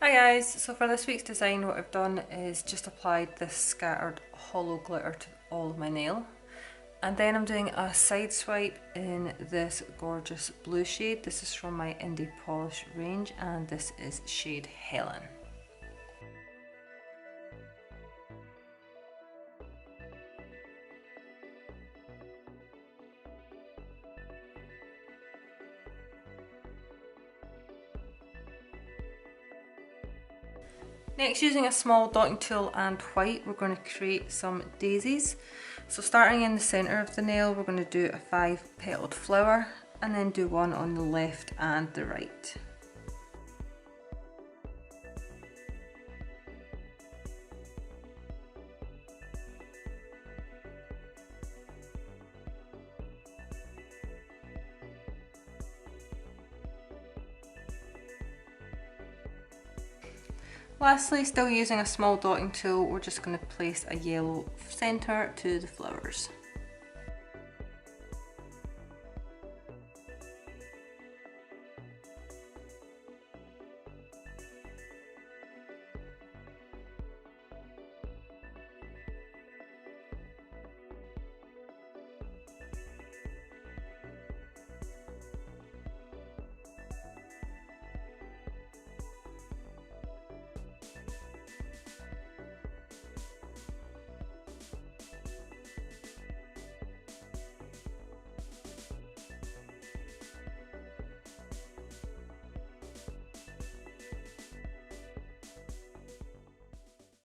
Hi guys, so for this week's design what I've done is just applied this scattered hollow glitter to all of my nail, and then I'm doing a side swipe in this gorgeous blue shade. This is from my Indie Polish range and this is shade Helen. Next, using a small dotting tool and white, we're going to create some daisies. So starting in the centre of the nail, we're going to do a 5-petaled flower and then do one on the left and the right. Lastly, still using a small dotting tool, we're just going to place a yellow centre to the flowers.